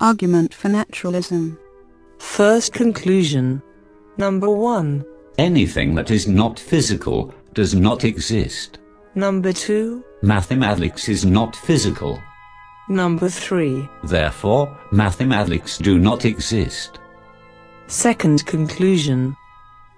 Argument for naturalism. First conclusion. Number 1. Anything that is not physical does not exist. Number 2. Mathematics is not physical. Number 3. Therefore, mathematics do not exist. Second conclusion.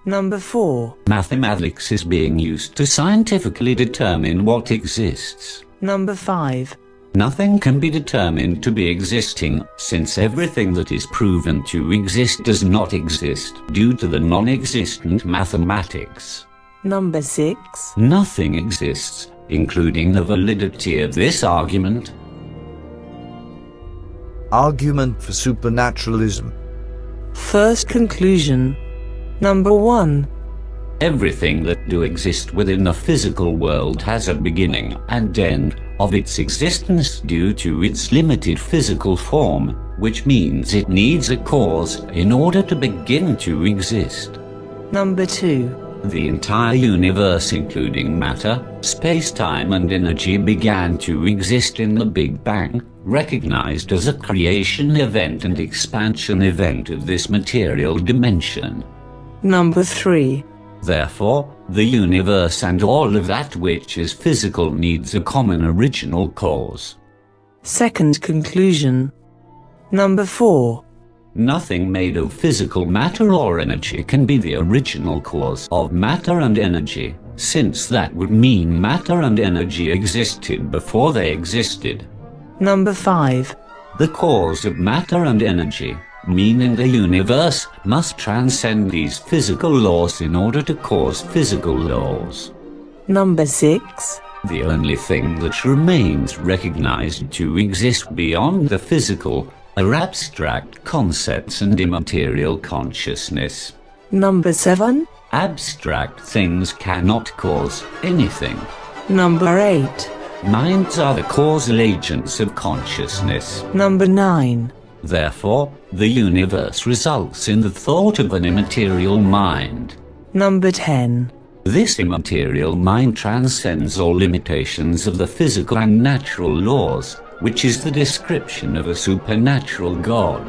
Number 4. Mathematics is being used to scientifically determine what exists. Number 5. Nothing can be determined to be existing, since everything that is proven to exist does not exist due to the non-existent mathematics. Number 6. Nothing exists, including the validity of this argument. Argument for supernaturalism. First conclusion. Number 1. Everything that do exist within the physical world has a beginning and end of its existence due to its limited physical form, which means it needs a cause in order to begin to exist. Number 2. The entire universe, including matter, space-time and energy, began to exist in the Big Bang, recognized as a creation event and expansion event of this material dimension. Number 3. Therefore, the universe and all of that which is physical needs a common original cause. Second conclusion. Number 4. Nothing made of physical matter or energy can be the original cause of matter and energy, since that would mean matter and energy existed before they existed. Number 5. The cause of matter and energy, meaning the universe, must transcend these physical laws in order to cause physical laws. Number 6. The only thing that remains recognized to exist beyond the physical are abstract concepts and immaterial consciousness. Number 7. Abstract things cannot cause anything. Number 8. Minds are the causal agents of consciousness. Number 9. Therefore, the universe results in the thought of an immaterial mind. Number 10. This immaterial mind transcends all limitations of the physical and natural laws, which is the description of a supernatural God.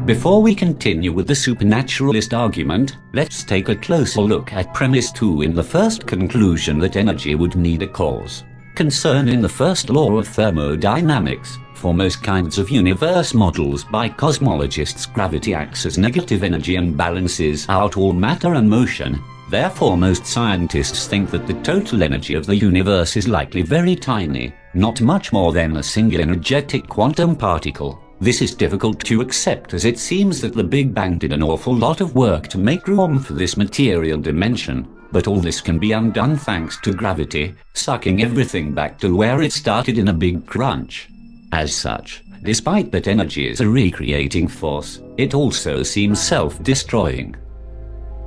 Before we continue with the supernaturalist argument, let's take a closer look at premise 2 in the first conclusion that energy would need a cause. Concerning the first law of thermodynamics, for most kinds of universe models by cosmologists, gravity acts as negative energy and balances out all matter and motion. Therefore, most scientists think that the total energy of the universe is likely very tiny, not much more than a single energetic quantum particle. This is difficult to accept, as it seems that the Big Bang did an awful lot of work to make room for this material dimension. But all this can be undone thanks to gravity, sucking everything back to where it started in a big crunch. As such, despite that energy is a recreating force, it also seems self-destroying.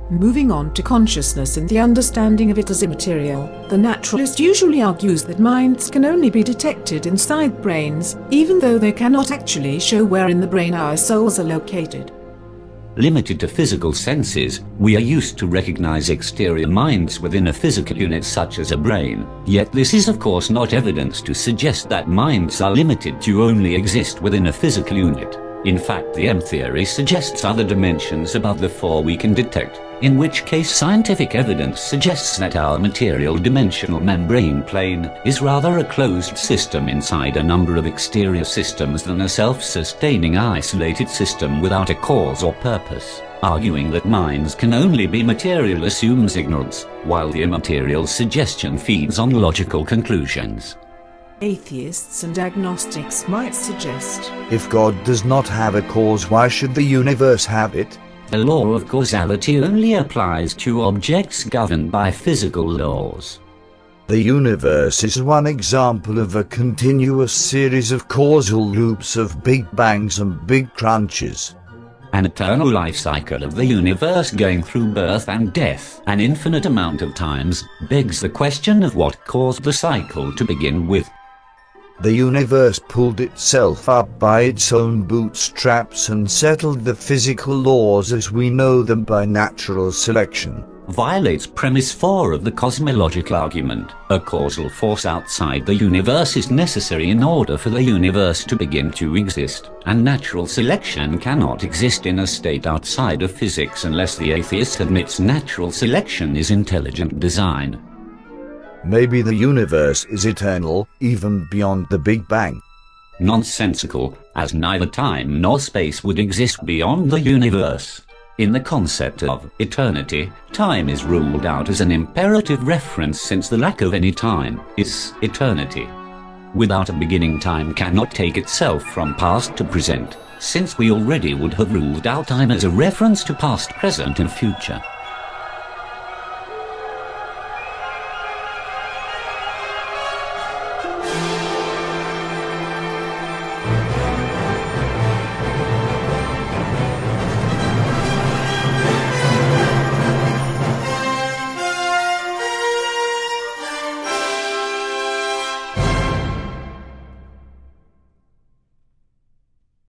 Moving on to consciousness and the understanding of it as immaterial, the naturalist usually argues that minds can only be detected inside brains, even though they cannot actually show where in the brain our souls are located. Limited to physical senses, we are used to recognize exterior minds within a physical unit such as a brain, yet this is of course not evidence to suggest that minds are limited to only exist within a physical unit. In fact, the M-theory suggests other dimensions above the 4 we can detect, in which case scientific evidence suggests that our material dimensional membrane plane is rather a closed system inside a number of exterior systems than a self-sustaining isolated system without a cause or purpose. Arguing that minds can only be material assumes ignorance, while the immaterial suggestion feeds on logical conclusions. Atheists and agnostics might suggest, If God does not have a cause, why should the universe have it? The law of causality only applies to objects governed by physical laws. The universe is one example of a continuous series of causal loops of big bangs and big crunches. An eternal life cycle of the universe going through birth and death an infinite amount of times begs the question of what caused the cycle to begin with. The universe pulled itself up by its own bootstraps and settled the physical laws as we know them by natural selection. violates premise 4 of the cosmological argument. A causal force outside the universe is necessary in order for the universe to begin to exist, and natural selection cannot exist in a state outside of physics unless the atheist admits natural selection is intelligent design. Maybe the universe is eternal, even beyond the Big Bang. Nonsensical, as neither time nor space would exist beyond the universe. In the concept of eternity, time is ruled out as an imperative reference since the lack of any time is eternity. Without a beginning, time cannot take itself from past to present, since we already would have ruled out time as a reference to past, present and future.